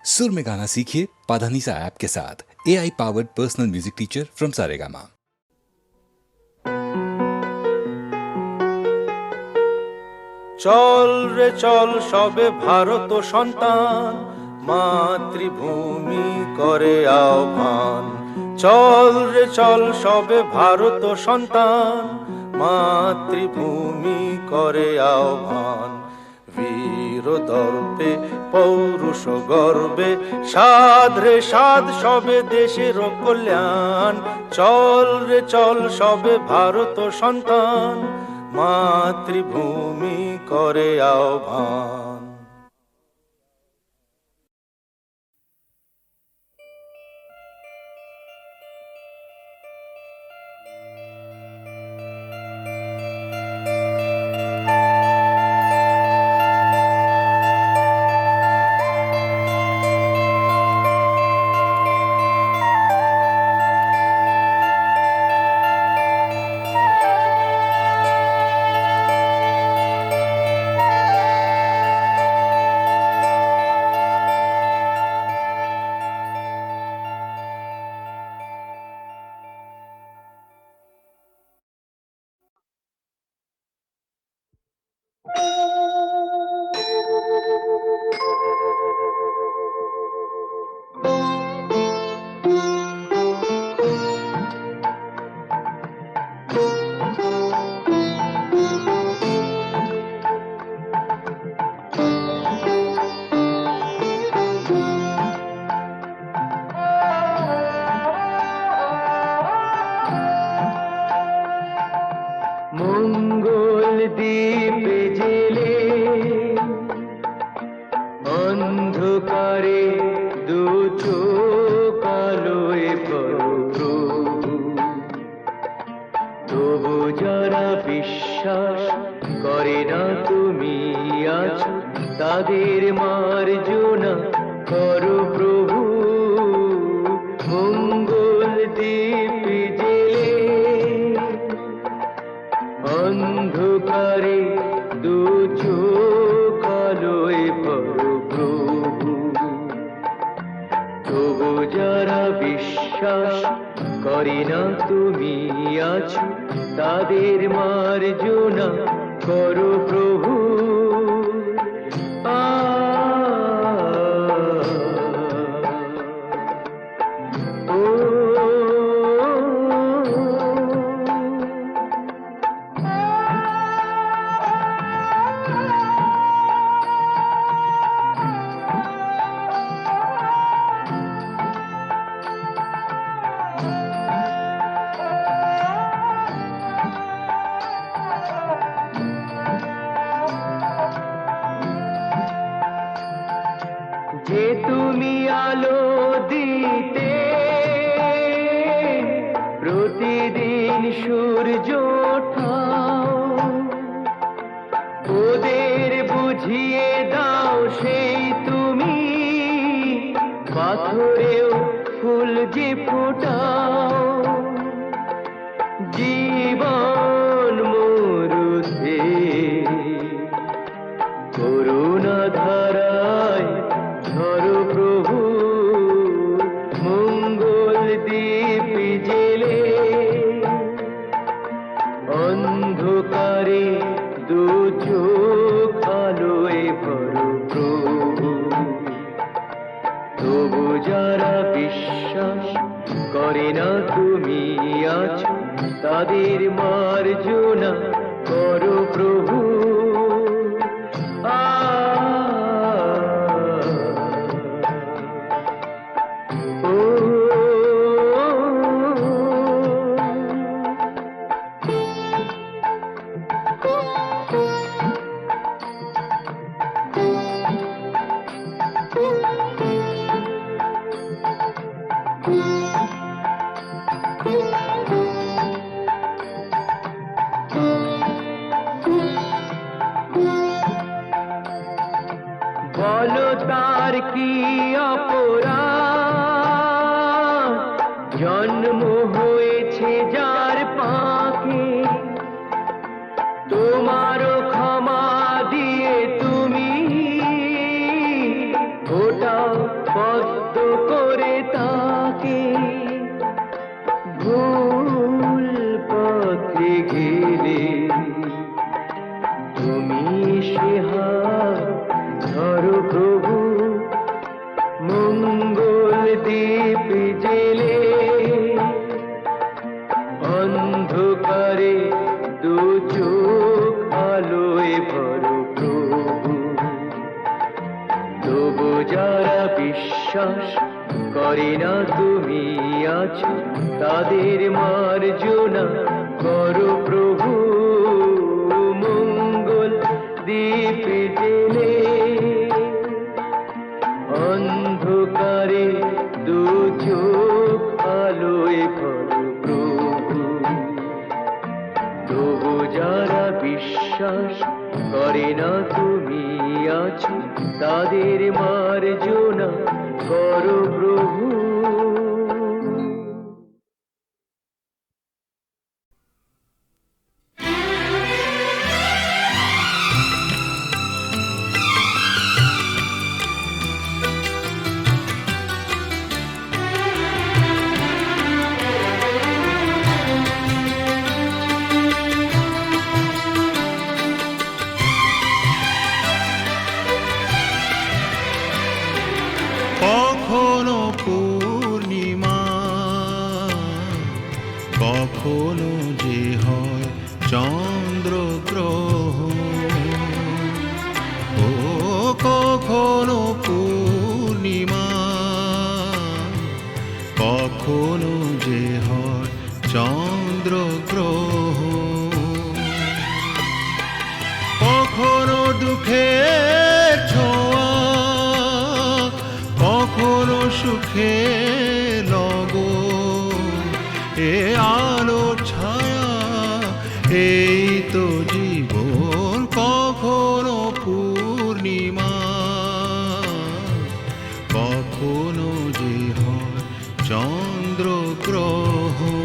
सुर में गाना सीखिए पाधानीसा ऐप के साथ। AI powered personal music teacher from Saregama. চল রে চল সবে ভারত সন্তান, মাতৃভূমি করে আহ্বান। চল রে চল সবে ভারত সন্তান, মাতৃভূমি করে আহ্বান। বীর দর্পে পৌরুষ গর্বে সাধ রে সাধ সবে দেশের কল্যাণ। চল রে চল সবে ভারত সন্তান, মাতৃভূমি করে আহ্বান। মঙ্গল দ্বীপে জেলে অন্ধকারে দু চোখ আলোয় প্রভু, তবু যারা বিশ্বাস করে না তুমি আছো, তাদের মার্জনা করো প্রভু। মঙ্গল দ্বীপে জেলে অন্ধকারে দু চোখ আলোয় প্রভু, তবু যারা বিশ্বাস করে না তুমি আছো, তাদের মার্জনা করো প্রভু। যে তুমি আলো দিতে প্রতিদিন সূর্য ওঠাও, ওদের বুঝিয়ে দাও সেই তুমি পাথরেও ফুল যে ফোটাও। জীবন মরুতে করুণা ধারায় ধরো প্রভু। মঙ্গল দ্বীপ জেলে অন্ধকারে দু চোখ আলোয় ভরো প্রভু, তবু যারা বিশ্বাস করে না তুমি আছো, তাদের মার্জনা করো প্রভু। পদ্ম করে তাকে ভুল পথে গেলে তুমি সে হাত ধরো প্রভু, মঙ্গল দীপ জেলে অন্ধকারে দু চোখ আলোয় ভরো প্রভু। তবু যারা বিশ্বাস করে না তুমি আছো, তাদের মার্জনা করো প্রভু, মঙ্গল দীপ জেলে অন্ধকারে দু চোখ আলোয় ভরো প্রভু। তবু যারা বিশ্বাস করে না তুমি আছো, তাদের মার্জনা করো প্রভু। কখনো পূর্ণিমা, কখনো যে হয় চন্দ্রগ্রহণ, ও কখনো পূর্ণিমা, কখনো যে হয় চন্দ্রগ্রহণ, কখনো দুঃখের ছোঁয়া, কখনো সুখে লগন, এ আলো ছায়া এই তো জীবন। কখনো পূর্ণিমা, কখনো যে হয় চন্দ্রগ্রহণ।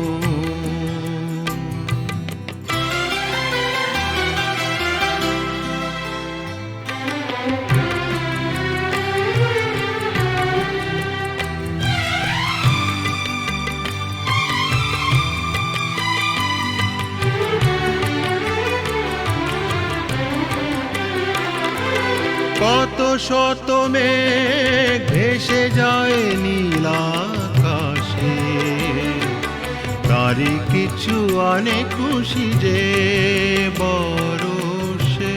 কত শত মেঘ ভেসে যায় নীল আকাশে, তারই কিছু আনে খুশি যে বরষে।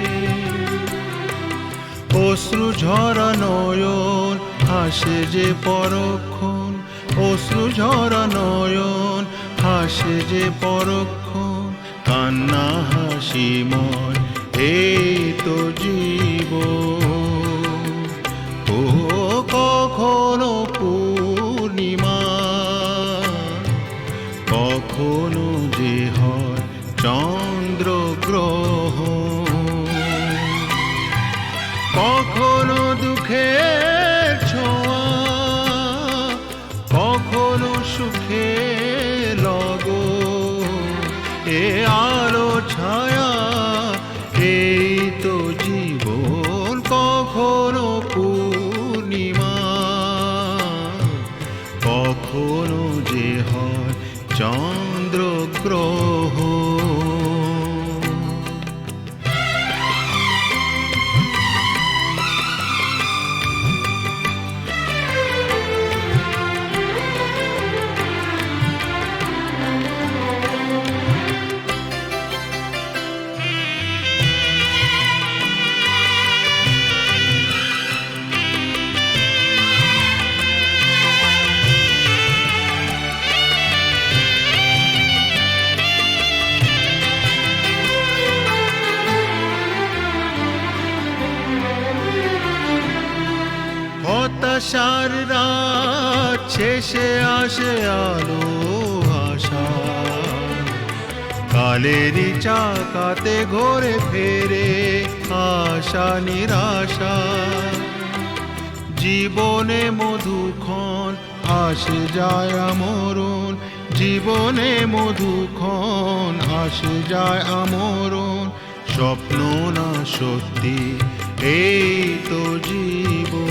অশ্রু ঝরা নয়ন হাসে যে পরক্ষণ, অশ্রু ঝরা নয়ন হাসে যে পরক্ষণ, কান্না হাসিময় এই তো জীবন। ও কখনো পূর্ণিমা, কখনো যে হয় চন্দ্রগ্রহণ, কখনো দুঃখের ছোঁয়া, কখনো সুখে লগন, এ আলো ছায়া এই তো জীবন। কখনো পূর্ণিমা, কখনো যে হয় চন্দ্রগ্রহণ। হতাশার রাত শেষে আসে আলো আশা, কালেরই চাকাতে ঘোরে ফেরে আশা নিরাশা। জীবনে মধুক্ষণ আসে যায় আমরণ, জীবনে মধুক্ষণ আসে যায় আমরণ, স্বপ্ন না সত্যি এই তো জীবন।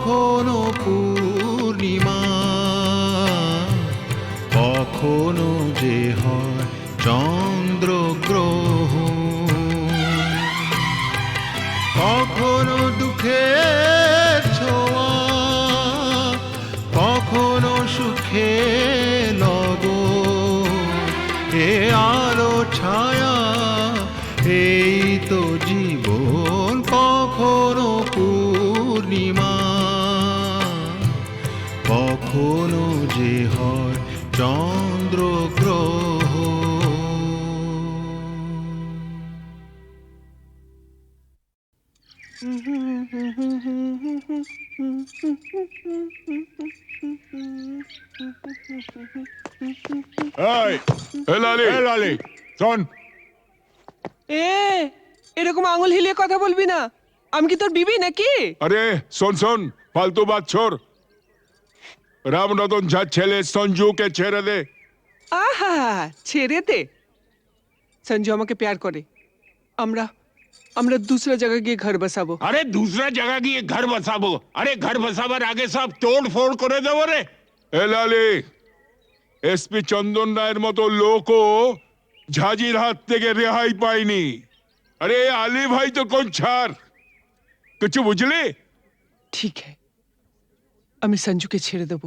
কখনো পূর্ণিমা, কখনো যে হয় চন্দ্রগ্রহণ, কখনো দুঃখের ছোঁয়া, কখনো সুখে লগন, এ আলো ছায়া এই তো জীবন। কখনো পূর্ণিমা, কখনো যে হয় লালি শোন, এরকম আঙুল হিলিয়ে কথা বলবি না। আমি কি তোর বিবি নাকি? আরে শোন শোন, ফালতু বাত ছোড়। রামরতন ঝার ছেলে সঞ্জুকে ছেড়ে দে। আহা, ছেড়ে দে। সঞ্জু আমাকে প্যার করে। আমরা আমরা दूसरा जगह গিয়ে ঘর বসাবো। আরে दूसरा जगह গিয়ে ঘর বসাবো? আরে ঘর বসাবার আগে সব তোড় ফোড় করে দেবো রে। এ লালি, এসপি চন্দন রায়ের মতো লোকও ঝাঁঝির হাত থেকে রেহাই পায়নি। আরে আলী ভাই তো কোন ছাড়, কিছু বুঝলি? ঠিক है, আমি সঞ্জুকে ছেড়ে দেব,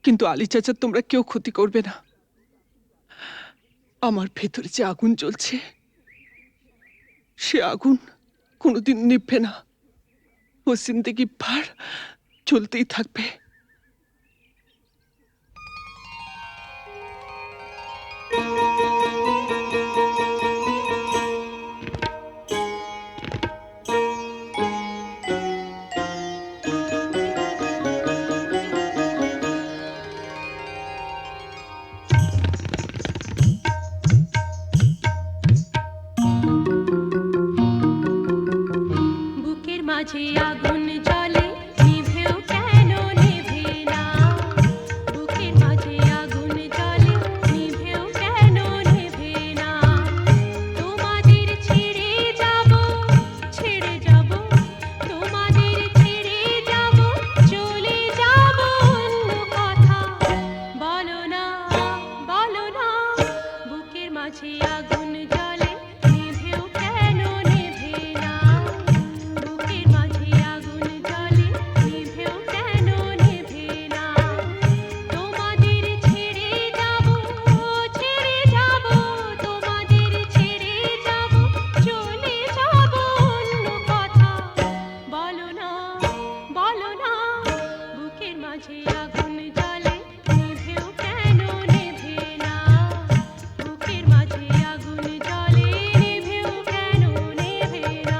কিন্তু আলী চাচা তোমরা কেউ ক্ষতি করবে না। আমার ভেতরে যে আগুন জ্বলছে, সে আগুন কোনোদিন নিভবে না। ও জিন্দেগি ভর চলতেই থাকবে। বুকের মাঝে আগুন জ্বলে, নিভেও কেন নেভে না। বুকের মাঝে আগুন জ্বলে, নিভেও কেন নেভে না। তোমাদের ছেড়ে যাব, ছেড়ে যাব, তোমাদের ছেড়ে যাব, চলে যাব অন্য কথা। বলো না, বলো না, বুকের মাঝে আগুন জ্বলে, নিভেও কেন নেভে না। বুকের মাঝে আগুন জ্বলে, নিভেও কেন নেভে না। তোমাদের ছেড়ে যাব, ছেড়ে যাব, তোমাদের ছেড়ে যাব, চলে যাব অন্য কথা। বলো না, বলো না, বুকের মাঝে আগুন জ্বলে, নিভেও কেন নেভে না। বুকের মাঝে আগুন জ্বলে, নিভেও কেন নেভে না।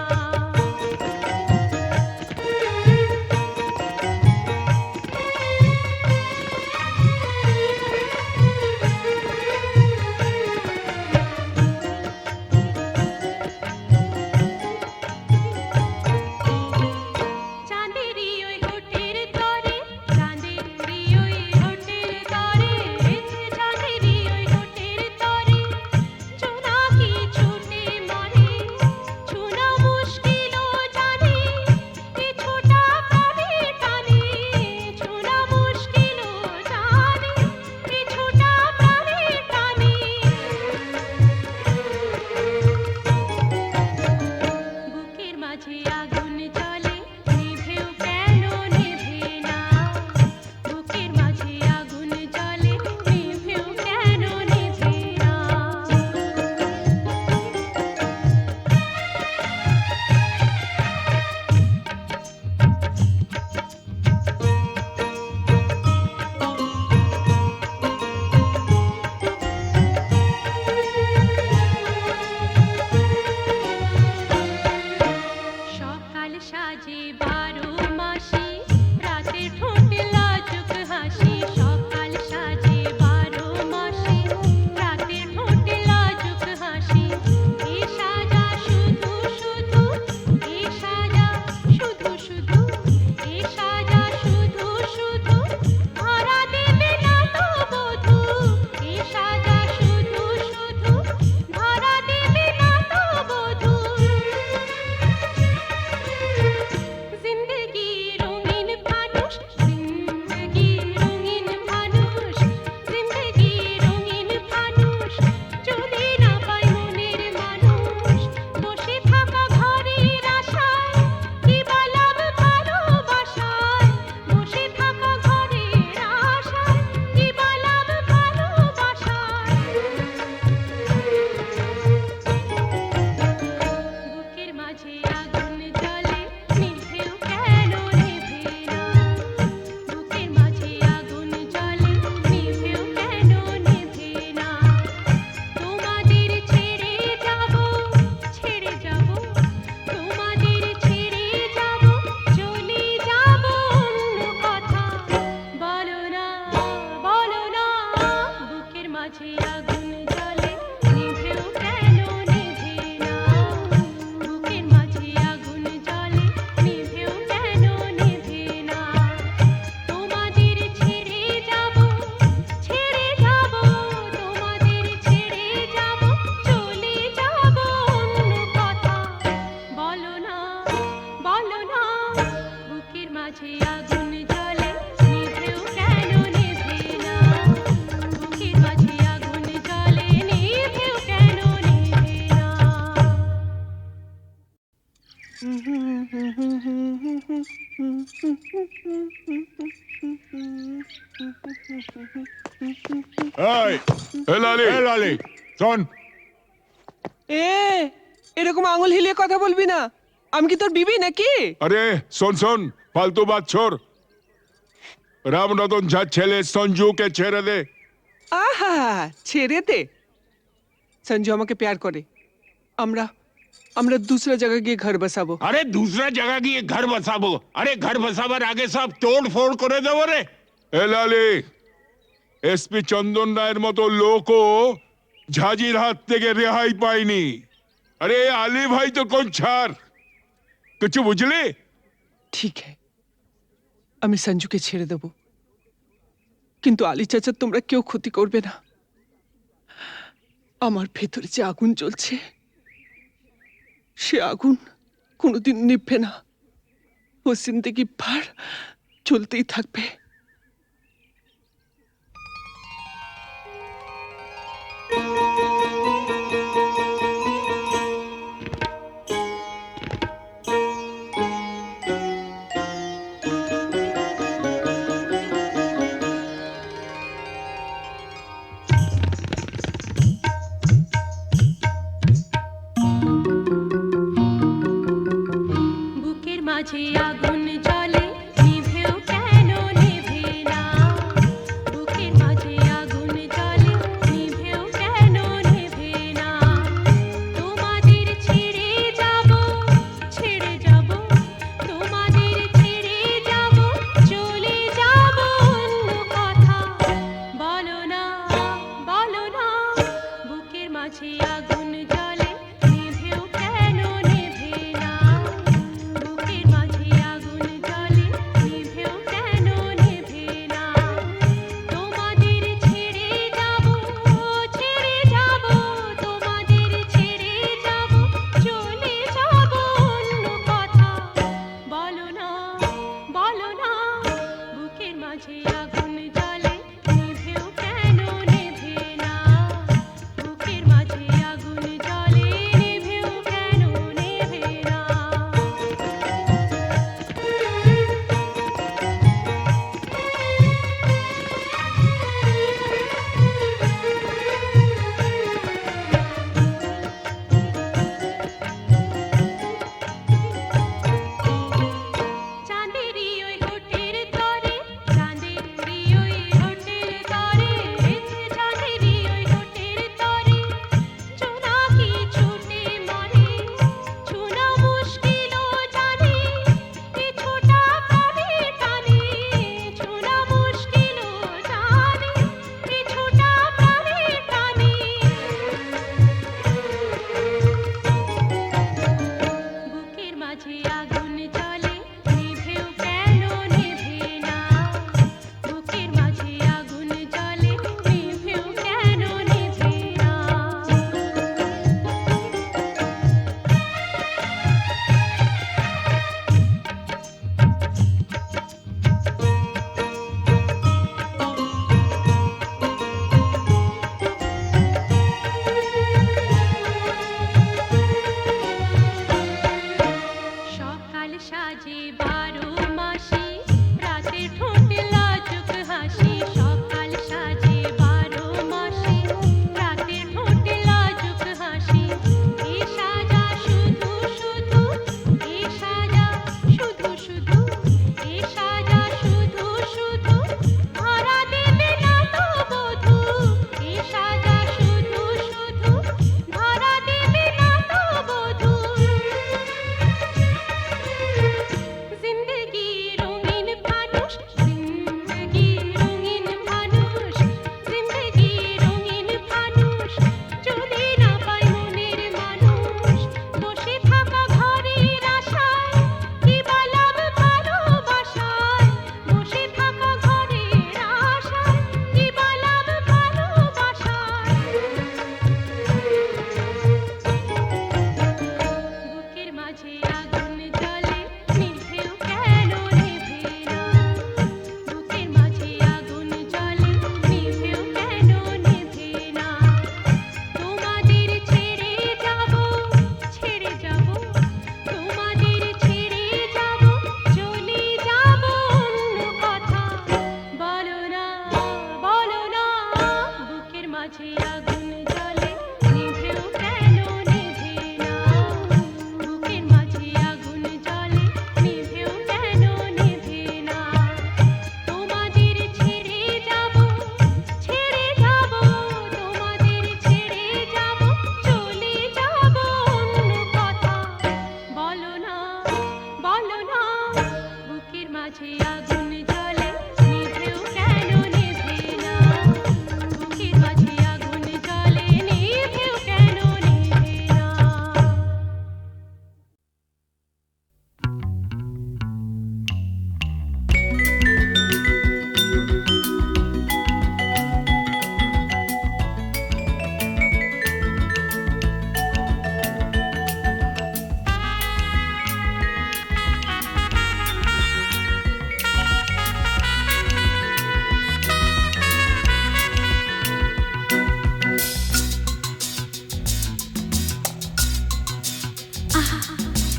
চাঁদেরই ওই হোটেল তরে, চাঁদেরই ওই হোটেল তরে, চাঁদেরই ওই হোটেল তরে, জোনাকি ছুটে মরে, ছোনা মুশকিল জানে, এ ছোটা প্রাণে টানে, ছোনা মুশকিল জানে, এ ছোটা প্রাণে টানে। বুকের মাঝে আগুন জ্বলে, নিভেও কেন নেভে না। বুকের মাঝে আগুন জ্বলে, নিভেও কেন নেভে না। সকাল সাজে 12 মাসি, রাতে ঠোঁটে লাজুক হাসি। সকাল সাজে 12 মাসি, রাতে ঠোঁটে লাজুক হাসি। এ সাজা শুধু শুধু, এ সাজা শুধু শুধু, এ সাজা শুধু শুধু, ধরা দেবে না তো বধূ। এ সাজা শুধু শুধু, ধরা দেবে না তো বধূ। জিন্দেগি মাঝে আগুন জ্বলে নিভেও কেন নেভে না বুকের মাঝে আগুন জ্বলে নিভেও কেন নেভে না এই এ লালি শোন এরকম আঙুল হিলিয়ে কথা বলবি না। আমি কি তোর বিবি নাকি? আরে শোন শোন ফালতু বাত ছোড় রামরতন ঝার ছেলে সঞ্জুকে ছেড়ে দে আহা, ছেড়ে দে। সঞ্জু আমাকে প্যার করে। আমরা আমরা दूसरा जगह গিয়ে ঘর বসাবো। আরে दूसरा जगह গিয়ে ঘর বসাবো আরে ঘর বসাবার আগে সব তোড় ফোড় করে দেবো রে এ লালি এসপি চন্দন রায়ের মতো লোকও ঝাঁঝির হাত থেকে রেহাই পায়নি আরে আলী ভাই তো কোন ছাড় কিছু বুঝলি ঠিক है, আমি সঞ্জুকে ছেড়ে দেব, কিন্তু আলী চাচা তোমরা কেউ ক্ষতি করবে না। আমার ভেতরে যে আগুন জ্বলছে সে আগুন কোনোদিন নিভবে না। ও জিন্দেগি ভর চলতেই থাকবে। বুকের মাঝে আগুন জ্বলে নিভেও কেন নেভে না বুকের মাঝে আগুন জ্বলে নিভেও কেন নেভে না তোমাদের ছেড়ে যাব তোমাদের ছেড়ে যাব চলে যাব অন্য কথা বলো না বুকের মাঝে আগুন জ্বলে নিভেও কেন নেভে না বুকের মাঝে আগুন জ্বলে নিভেও কেন নেভে না তোমাদের ছেড়ে যাব তোমাদের ছেড়ে যাব চলে যাব অন্য কথা বলো না বুকের মাঝে আগুন জ্বলে নিভেও কেন নেভে না বুকের মাঝে আগুন জ্বলে নিভেও কেন নেভে না চাঁদেরই ওই ঘোটের তরে চাঁদেরই ওই ঘোটের তরে চাঁদেরই ওই ঘোটের তরে জোনাকি ছুটে মরে ছুনা মুশকিল জানে এ ছোটা প্রাণে টানে ছুনা মুশকিল জানে এ ছোটা প্রাণে টানে বুকের মাঝে আগুন জ্বলে নিভেও কেন নেভে না বুকের মাঝে আগুন জ্বলে নিভেও কেন নেভে না সকাল সাজে 12 মাসি রাতে ঠোঁটে লাজুক হাসি সকাল সাজে 12 মাসি রাতে ঠোঁটে লাজুক হাসি এ সাজা শুধু শুধু এ সাজা শুধু শুধু এ সাজা শুধু শুধু ধরা দেবে না তো বধূ এ সাজা শুধু শুধু ধরা দেবে না তো বধূ जिंदगी रोंगी মাঝে আগুন জ্বলে নিভেও কেন নেভে না বুকের মাঝে আগুন জ্বলে নিভেও কেন নেভে না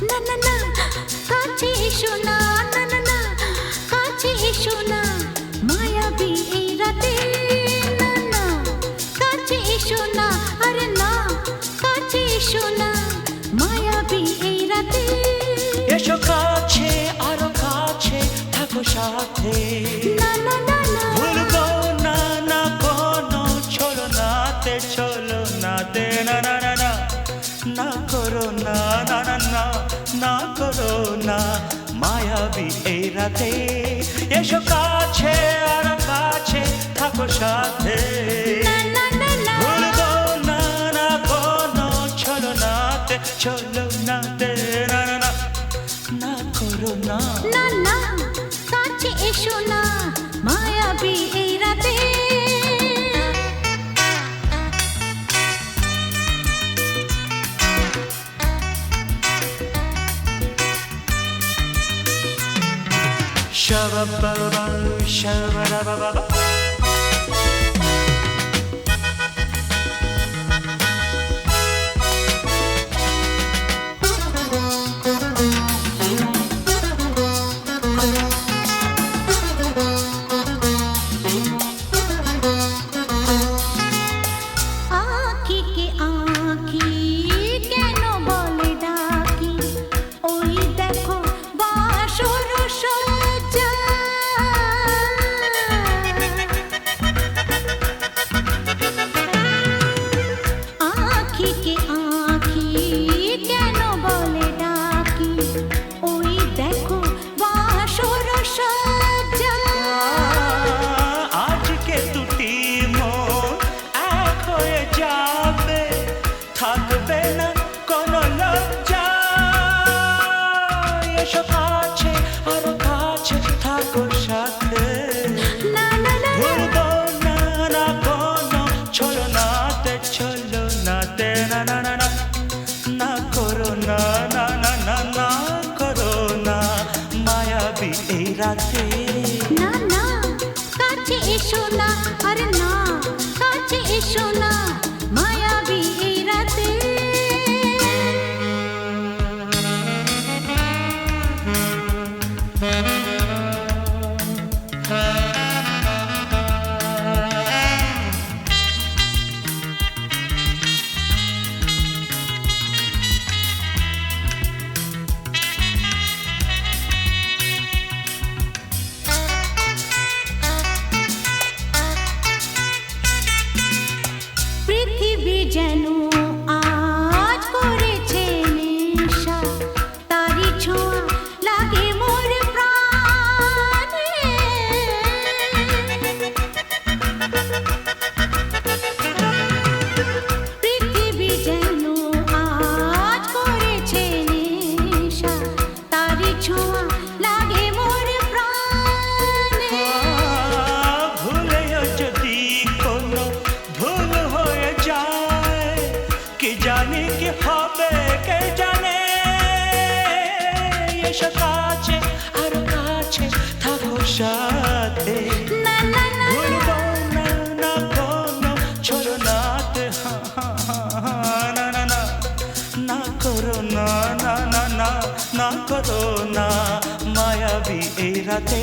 না না না কাছে এসো না না না না কাছে এসো না মায়াবী এই রাতে না না কাছে এসো না আরে না কাছে এসো না মায়াবী এই রাতে এসো কাছে আরো কাছে থাকো সাথে না না না না ভুলবো না না কোনো চলো নাতে না না না না না করো না না না না না করো না মায়াবী এই রাতে এসো কাছে আরো কাছে থাকো সাথে না না না না ভুলবো না না কোনো চলো নাতে না না না না করো না না না কাছে এসো না মায়াবী এই রাতে Shabba-ba-ba, shabba-da-ba-ba-ba. আঁখিকে আঁখি কেন বলে ডাকি ওই দেখো বাসর সজ্জা আঁখিকে আঁখি কেন বলে ডাকি ওই দেখো বাসর সজ্জা আজকে দুটি মন এক হয়ে যাবে থাকবে না কোনো লজ্জা এসো কাছে আরো কাছে থাকো সাথে না না না ভুলবো না না কোনো চলো নাতে না না না না না করো না না না না না করো না মায়াবী এই রাতে না না কাছে এসো না আরে না কাছে এসো না মায়াবী এই রাতে পৃথিবী যেন আজ করেছে নেশা তারি ছোঁয়া লাগে মোর প্রাণে পৃথিবী যেন আজ করেছে নেশা তারি ছোঁয়া লাগে মোর প্রাণে ভুলেও যদি কোনো ভুল হয়ে যায় কি জানি কি হবে কে জানে এসো কাছে আরো কাছে থাকো সাথে না না না ভুলবো না না কোনো চলো নাতে না না না না করো না না না না না করো না মায়াবী এই রাতে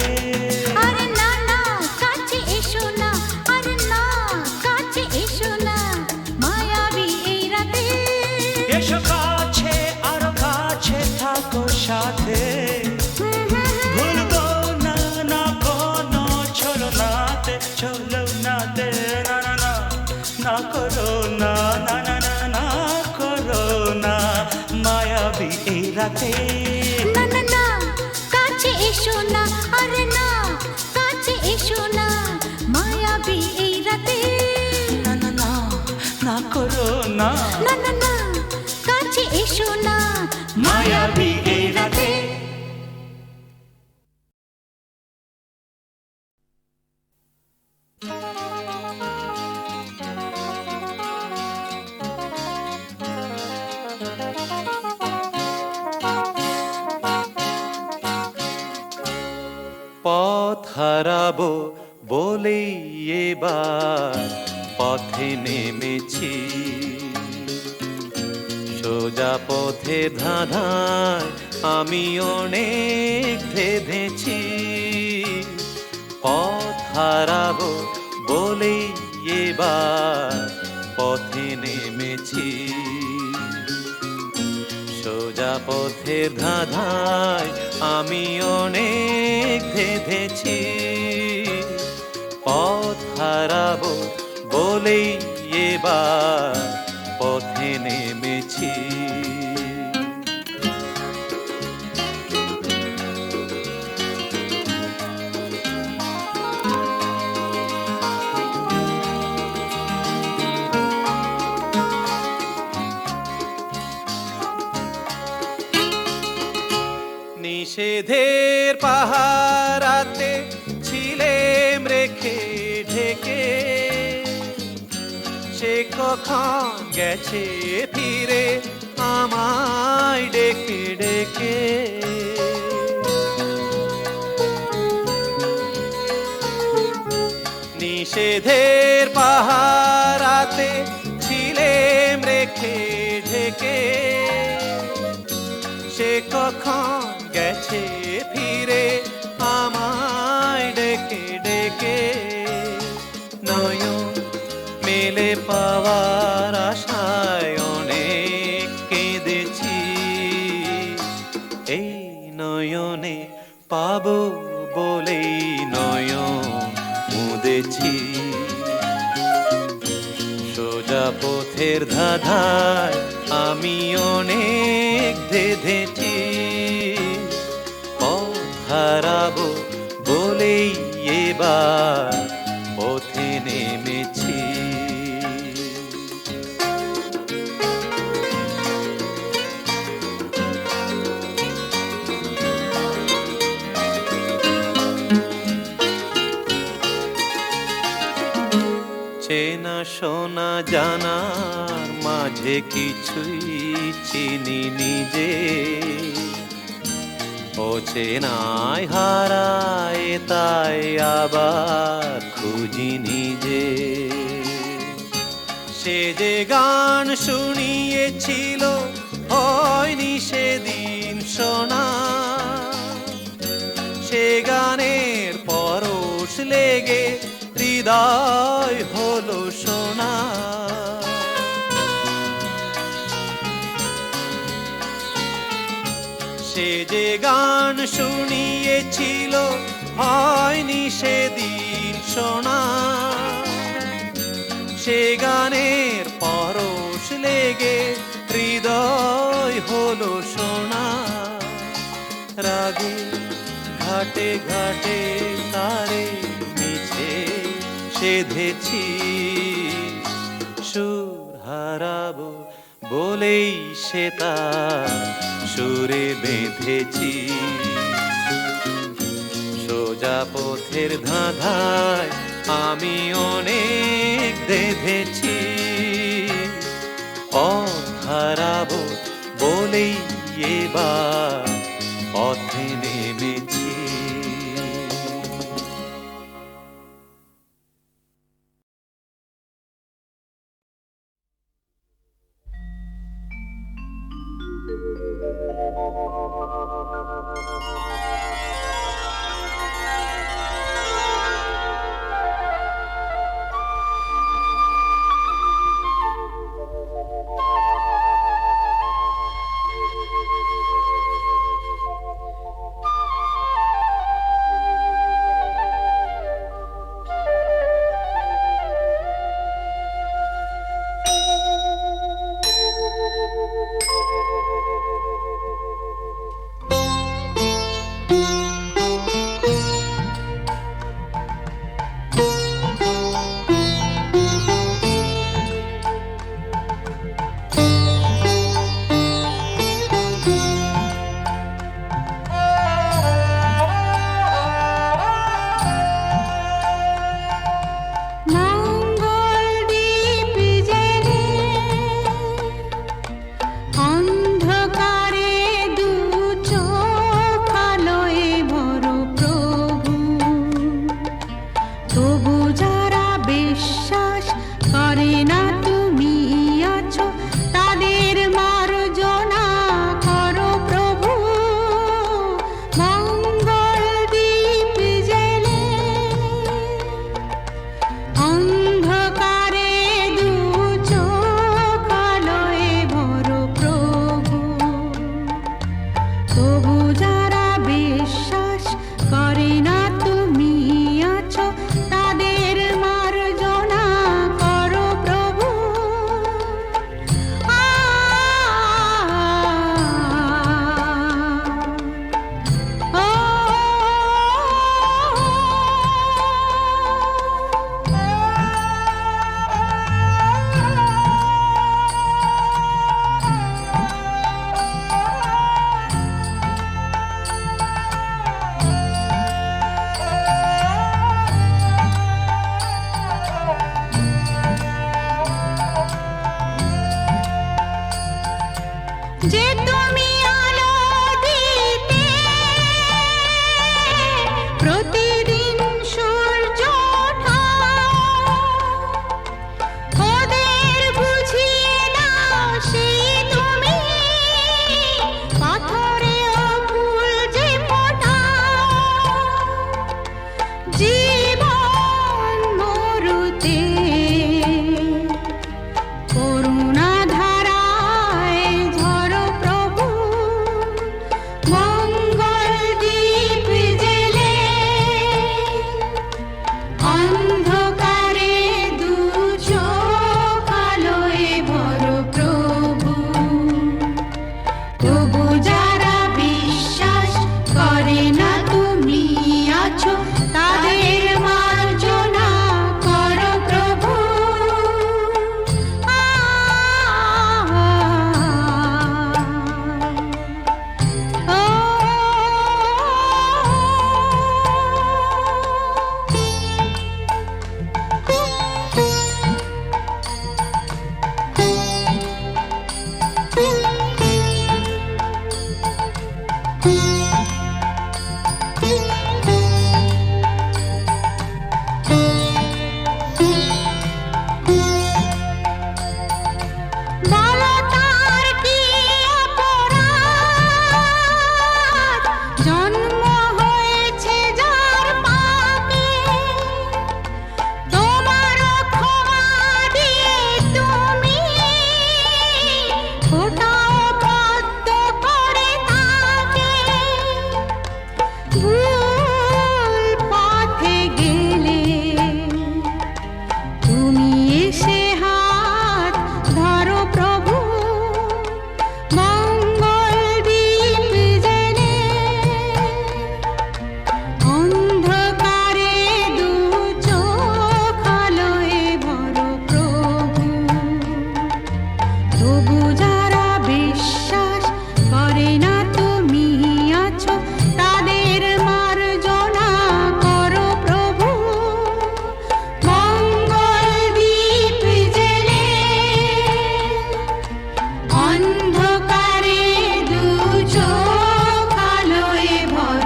আরে না না কাছে এসো না আরে না কাছে এসো না মায়াবী এই রাতে এসো কাছে আরো কাছে থাকো সাথে ভুলবো না না কোনো চলো নাতে না না না না করো না না না না না করো না মায়াবী এই রাতে না না না কাছে এসো না পথ হারাবো বলেই এবার পথে নেমেছি, সোজা পথে ধাঁধায় আমি অনেক ভেবেছি। পথ হারাবো বলেই এবার পথে নেমেছি, সোজা পথের ধাঁধায় আমি অনেক ভেবেছি। পথ হারাবো বলেই এবার পথে নেমেছি। নিষেধের পাহারাতে ছিলেম রেখে ঢেকে, সে কখন গেছে ফিরে আমায় ডেকে ডেকে। নিষেধের পাহারাতে ছিলেম রেখে ঢেকে, সে কখন গেছে ফিরে আমায় ডেকে ডেকে। নয়ন মেলে পাওয়ার আশায় অনেক কেঁদেছি, এই নয়নে পাবো বলেই নয়ন মুদেছি। সোজা পথের ধাঁধায় আমি অনেক ধেঁধেছি, পথ হারাবো বলেই এবার পথে নেমেছি। চেনা শোনা জানার মাঝে কিছুই চিনি নিজে, ও চেনায় হারায় তাই আবার খুঁজি নিজে। সে যে গান শুনিয়েছিল হয়নি সেদিন শোনা, সে গানের পরশ লেগে হৃদয় হলো সোনা। সে যে গান শুনিয়েছিল হয়নি সেদিন শোনা, সে গানের পরশ লেগে হৃদয় হলো সোনা। রাগে ঘাটে ঘাটে তারে মিছে সেধেছি, সুর হারাবো বলেই সে তার সুরে বেঁধেছি। সোজা পথের ধাঁধায় আমি অনেক বেঁধেছি, পথ হারাবো বলেই এবার পথে নেমেছি।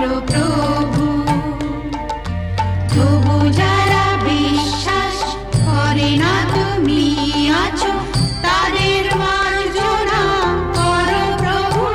করো প্রভু। তবু যারা বিশ্বাস করে না তুমি আছো, তাদের মার্জনা করো প্রভু।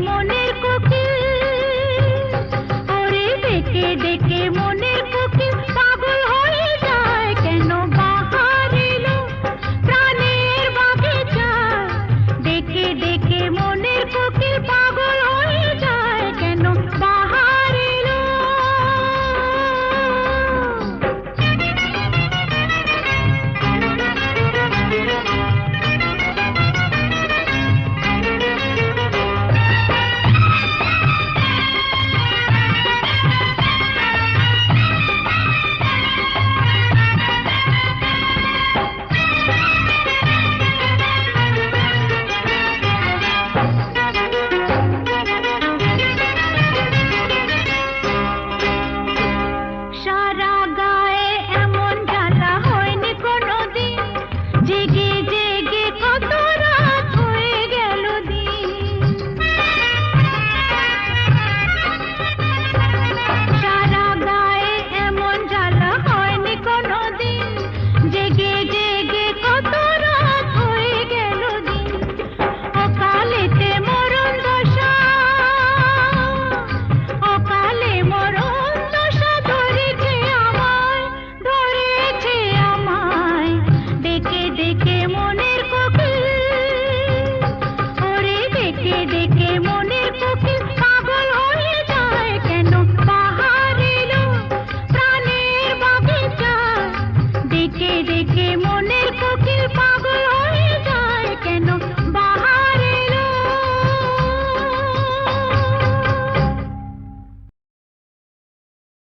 মনের কোকিল, ওরে ডেকে ডেকে মনের কোকিল।